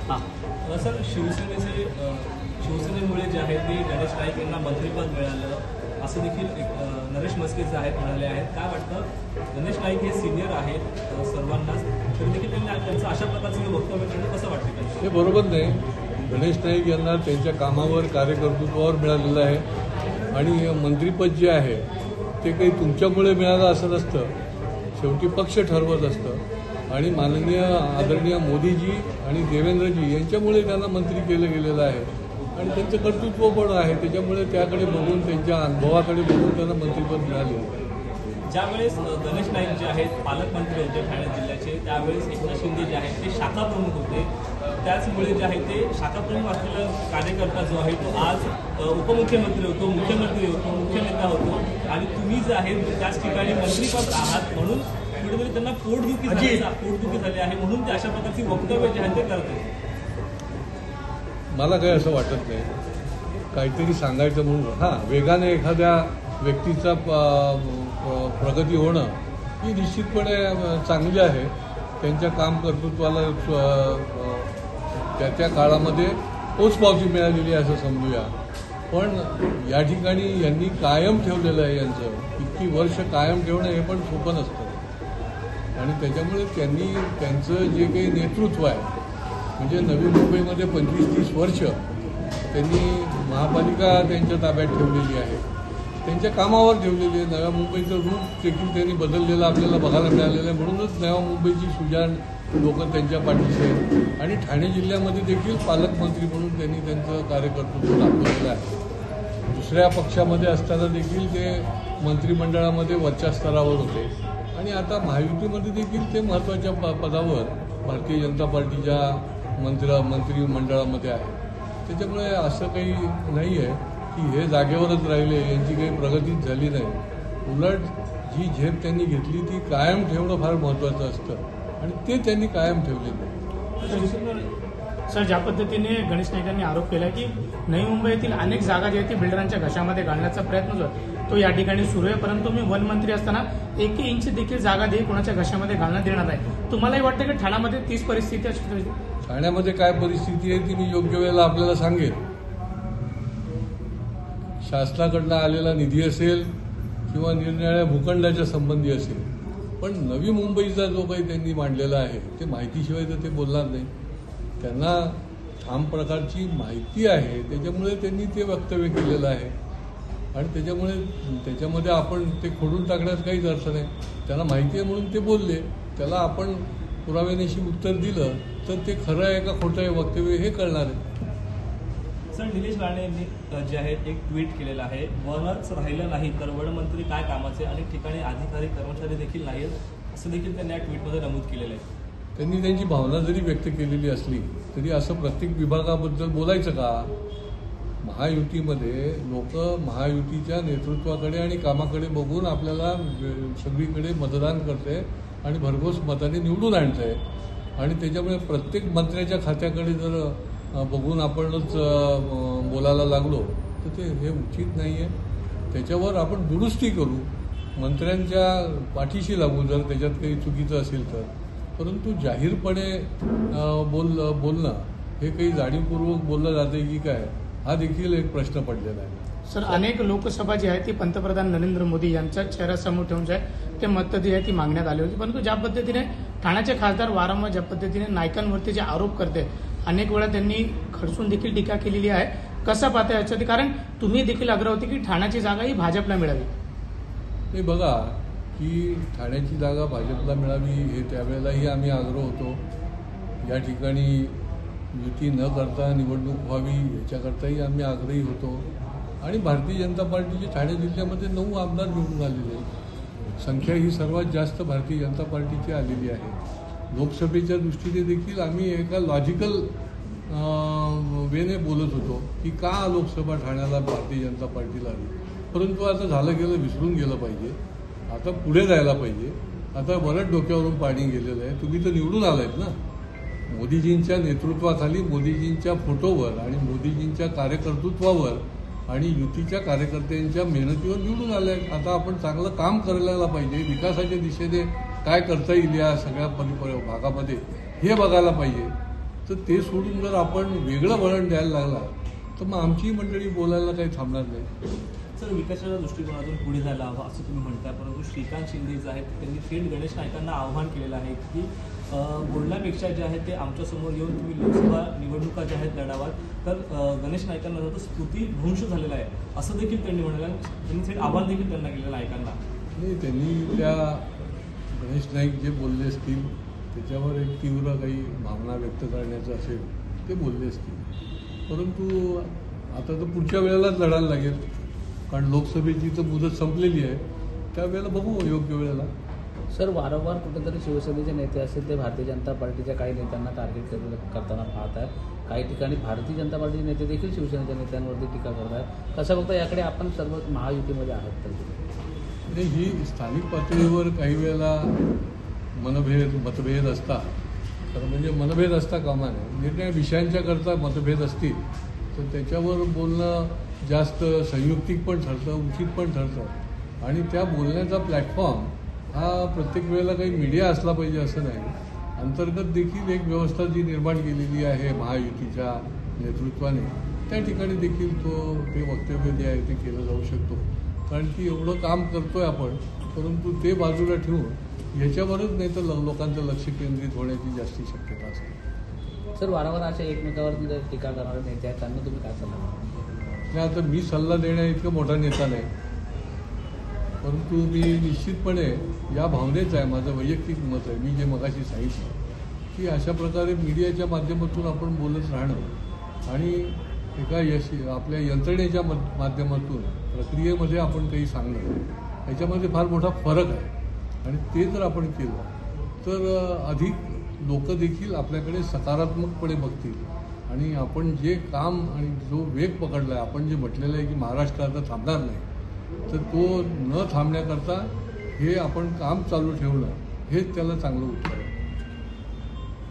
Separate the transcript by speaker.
Speaker 1: हां सर, शिवसेनेमुळे जे आहे ते गणेश नाईक यांना मंत्रिपद मिळालं असं देखील नरेश म्हस्के जे आहेत म्हणाले आहेत. काय वाटतं, गणेश नाईक हे सिनियर आहेत सर्वांनाच, तरी देखील त्यांनी त्यांचं अशा प्रकारचं वक्तव्य करणं कसं वाटतं?
Speaker 2: हे बरोबर नाही. गणेश नाईक यांना त्यांच्या कामावर कार्यकर्तृत्वावर मिळालेलं आहे आणि मंत्रिपद जे आहे ते काही तुमच्यामुळे मिळालं असं नसतं. शेवटी पक्ष ठरवत असतं आणि माननीय आदरणीय मोदीजी आणि देवेंद्रजी यांच्यामुळे त्यांना मंत्री केलं गेलेलं आहे आणि त्यांचं कर्तृत्व पण आहे. त्याच्यामुळे त्याकडे बघून, त्यांच्या अनुभवाकडे बघून त्यांना मंत्रिपद मिळाले.
Speaker 1: ज्यावेळेस गणेश नाईक जे आहेत पालकमंत्री होते ठाणे जिल्ह्याचे, त्यावेळेस एकनाथ शिंदे जे आहेत ते शाखा प्रमुख होते. त्याचमुळे जे आहे ते शाखा प्रमुख असलेला कार्यकर्ता जो आहे तो आज उपमुख्यमंत्री होतो, मुख्यमंत्री होतो, मुख्य नेता होतो आणि तुम्ही जे आहे त्याच ठिकाणी मंत्रीपद आहात म्हणून कुठेतरी त्यांना पोटदुखी झाली आहे म्हणून ते अशा प्रकारची वक्तव्य जे आहे ते करतात.
Speaker 2: मला काही असं वाटत नाही. काहीतरी सांगायचं म्हणून वेगाने एखाद्या व्यक्तीचा प्रगती होणं ही निश्चितपणे चांगली आहे. त्यांच्या काम कर्तृत्वाला त्या काळामध्ये पोचपावती मिळालेली आहे असं समजूया. पण या ठिकाणी यांनी कायम ठेवलेलं आहे. यांचं इतकी वर्ष कायम ठेवणं हे पण सोपं नसतं आणि त्याच्यामुळे त्यांनी त्यांचं जे काही नेतृत्व आहे, म्हणजे नवी मुंबईमध्ये 25-30 वर्ष त्यांनी महापालिका त्यांच्या ताब्यात ठेवलेली आहे, त्यांच्या कामावर ठेवलेली आहे. नव्या मुंबईचं रूप देखील त्यांनी बदललेलं आपल्याला बघायला मिळालेलं आहे. म्हणूनच नव्या मुंबईची सुजाण लोक त्यांच्या पाठीशी आहेत आणि ठाणे जिल्ह्यामध्ये देखील पालकमंत्री म्हणून त्यांनी त्यांचं कार्यकर्तृत्व दाखवलेलं आहे. दुसऱ्या पक्षामध्ये असताना देखील ते मंत्रिमंडळामध्ये वरच्या स्तरावर होते आणि आता महायुतीमध्ये देखील ते महत्त्वाच्या पदावर भारतीय जनता पार्टीच्या मंत्रिमंडळामध्ये आहे. त्याच्यामुळे असं काही नाही आहे की हे जागेवरच राहिले, यांची काही प्रगतीच झाली नाही. उलट जी झेप त्यांनी घेतली ती कायम ठेवणं फार महत्त्वाचं असतं आणि ते त्यांनी कायम ठेवलेलं आहे.
Speaker 3: सर, ज्या पद्धतीने गणेश नाईकांनी आरोप केला की नवी मुंबईतील अनेक जागा ज्या आहेत ती बिल्डरांच्या घशामध्ये घालण्याचा प्रयत्न जो आहे तो या ठिकाणी सुरू आहे, परंतु मी वनमंत्री असताना 1 इंच देखील जागा कोणाच्या घशामध्ये घालण्यात देणार नाही. तुम्हालाही वाटतं की ठाण्यामध्ये तीच परिस्थिती असते?
Speaker 2: ठाण्यामध्ये काय परिस्थिती आहे ती मी योग्य वेळेला आपल्याला सांगेन. शासनाकडनं आलेला निधी असेल किंवा निरनिराळ्या भूखंडाच्या संबंधी असेल, पण नवी मुंबईचा जो काही त्यांनी मांडलेला आहे ते माहितीशिवाय तर ते बोलणार नाही. त्यांना ठाम प्रकारची माहिती आहे, त्याच्यामुळे त्यांनी ते वक्तव्य केलेलं आहे आणि त्याच्यामध्ये आपण ते खोडून टाकण्यात काहीच अर्थ नाही. त्यांना माहिती आहे म्हणून ते बोलले, त्याला आपण पुराव्यानिशी उत्तर दिलं तर ते खरं आहे का खोटं आहे वक्तव्य हे कळणार आहे.
Speaker 1: सर, निलेश राणे यांनी जे आहे एक ट्विट केलेलं आहे, वनच राहिलं नाही तर वनमंत्री काय कामाचे, अनेक ठिकाणी अधिकारी कर्मचारी देखील नाहीत असं देखील त्यांनी या ट्विटमध्ये नमूद केलेलं आहे.
Speaker 2: त्यांनी त्यांची भावना जरी व्यक्त केलेली असली तरी असं प्रत्येक विभागाबद्दल बोलायचं का? महायुतीमध्ये लोक महायुतीच्या नेतृत्वाकडे आणि कामाकडे बघून आपल्याला सगळीकडे मतदान करते आणि भरघोस मताने निवडून आणते आणि त्याच्यामुळे प्रत्येक मंत्र्याच्या खात्याकडे जर बघून आपणच बोलायला लागलो तर हे उचित नाही आहे. त्याच्यावर आपण दुरुस्ती करू, मंत्र्यांच्या पाठीशी लागू जर त्याच्यात काही चुकीचं असेल तर. परंतु जाहीरपणे बोलणं हे काही जाणीवपूर्वक बोललं जाते की काय, हा देखील एक प्रश्न पडलेला आहे.
Speaker 3: सर, अनेक लोकसभा जी आहे ती पंतप्रधान नरेंद्र मोदी यांच्या चेहऱ्यासमोर ठेवून जे आहे ते मतं जी आहे ती मागण्यात आली होती, परंतु ज्या पद्धतीने ठाण्याचे खासदार वारंवार ज्या पद्धतीने नाईकांवरती जे आरोप करते, अनेक वेळा त्यांनी खडसून देखील टीका केलेली आहे. कसं पाहता याच्यात? कारण तुम्ही देखील आग्रह होते की ठाण्याची जागा ही भाजपला मिळावी.
Speaker 2: ते बघा की ठाण्याची जागा भाजपला मिळावी हे त्यावेळेलाही आम्ही आग्रह होतो. या ठिकाणी युती न करता निवडणूक व्हावी याच्याकरताही आम्ही आग्रही होतो आणि भारतीय जनता पार्टीचे ठाणे जिल्ह्यामध्ये 9 आमदार निवडून आलेले. संख्या ही सर्वात जास्त भारतीय जनता पार्टीची आलेली आहे. लोकसभेच्या दृष्टीने देखील आम्ही एका लॉजिकल वेने बोलत होतो की का लोकसभा ठाण्याला भारतीय जनता पार्टीला आली, परंतु आता झालं गेलं विसरून गेलं पाहिजे. आता पुढे जायला पाहिजे. आता बरंच डोक्यावरून पाणी गेलेलं आहे. तुम्ही तर निवडून आलायत ना, मोदीजींच्या नेतृत्वाखाली, मोदीजींच्या फोटोवर आणि मोदीजींच्या कार्यकर्तृत्वावर आणि युतीच्या कार्यकर्त्यांच्या मेहनतीवर निवडून आले. आता आपण चांगलं काम करायला पाहिजे. विकासाच्या दिशेने काय करता येईल या सगळ्या भागामध्ये हे बघायला पाहिजे. तर ते सोडून जर आपण वेगळं वळण द्यायला लागला तर मग आमची मंडळी बोलायला काही थांबणार नाही.
Speaker 1: सर, विकासाच्या दृष्टिकोनातून पुढे जायला हवं असं तुम्ही म्हणताय, परंतु श्रीकांत शिंदे जे आहेत त्यांनी थेट गणेश नाईकांना आव्हान केलेलं आहे की बोलण्यापेक्षा जे आहे ते आमच्यासमोर येऊन तुम्ही लोकसभा निवडणुका ज्या आहेत लढावाल, तर गणेश नाईकांना जो स्तुतीभ्रंश झालेला आहे असं देखील त्यांनी म्हणालं. त्यांनी थेट आव्हान देखील त्यांना केलेलं नाईकांना.
Speaker 2: नाही, त्यांनी त्या गणेश नाईक जे बोलले असतील त्याच्यावर एक तीव्र काही भावना व्यक्त करण्याचं असेल ते बोलले असतील, परंतु आता तर पुढच्या वेळेलाच लढायला लागेल, कारण लोकसभेची तर मुदत संपलेली आहे. त्यावेळेला बघू योग्य वेळेला.
Speaker 4: सर, वारंवार कुठेतरी शिवसेनेचे नेते असतील ते भारतीय जनता पार्टीच्या काही नेत्यांना टार्गेट करताना पाहत आहे. काही ठिकाणी भारतीय जनता पार्टीचे नेते देखील शिवसेनेच्या नेत्यांवरती टीका करत आहेत. कसं बघता याकडे आपण सर्व महायुतीमध्ये आहात तर?
Speaker 2: म्हणजे ही स्थानिक पातळीवर काही वेळेला मतभेद असतात, तर म्हणजे मनभेद असता कामा नये. निर्णय विषयांच्या करता मतभेद असतील तर त्याच्यावर बोलणं जास्त संयुक्तिक पण ठरतं, उचित पण ठरतं. आणि त्या बोलण्याचा प्लॅटफॉर्म हा प्रत्येक वेळेला काही मीडिया असला पाहिजे असं नाही. अंतर्गत देखील एक व्यवस्था जी निर्माण केलेली आहे महायुतीच्या नेतृत्वाने, त्या ठिकाणी देखील ते वक्तव्य जे आहे ते केलं जाऊ शकतो. कारण की एवढं काम करतोय आपण, परंतु ते बाजूला ठेवून ह्याच्यावरच नाही तर लोकांचं लक्ष केंद्रित होण्याची जास्ती शक्यता असते.
Speaker 4: सर, वारंवार अशा एकमेकावरती जर टीका करणारे नेते आहेत त्यांना तुम्ही काय सल्ला द्याल?
Speaker 2: नाही, आता मी सल्ला देण्या इतकं मोठा नेता नाही, परंतु मी निश्चितपणे या भावनेचं आहे, माझं वैयक्तिक मत आहे. मी जे मगाशी सांगितलं की अशा प्रकारे मीडियाच्या माध्यमातून आपण बोलत राहणं आणि एका आपल्या यंत्रणेच्या माध्यमातून प्रक्रियेमध्ये आपण काही सांगणं, याच्यामध्ये फार मोठा फरक आहे. आणि ते जर आपण केलं तर अधिक लोक देखील आपल्याकडे सकारात्मकपणे बघतील. आणि आपण जे काम आणि जो वेग पकडला आहे, आपण जे म्हटलेलं आहे की महाराष्ट्र आता थांबणार नाही, तर तो न थांबण्याकरता हे आपण काम चालू ठेवणं हेच त्याला चांगलं उत्तर आहे.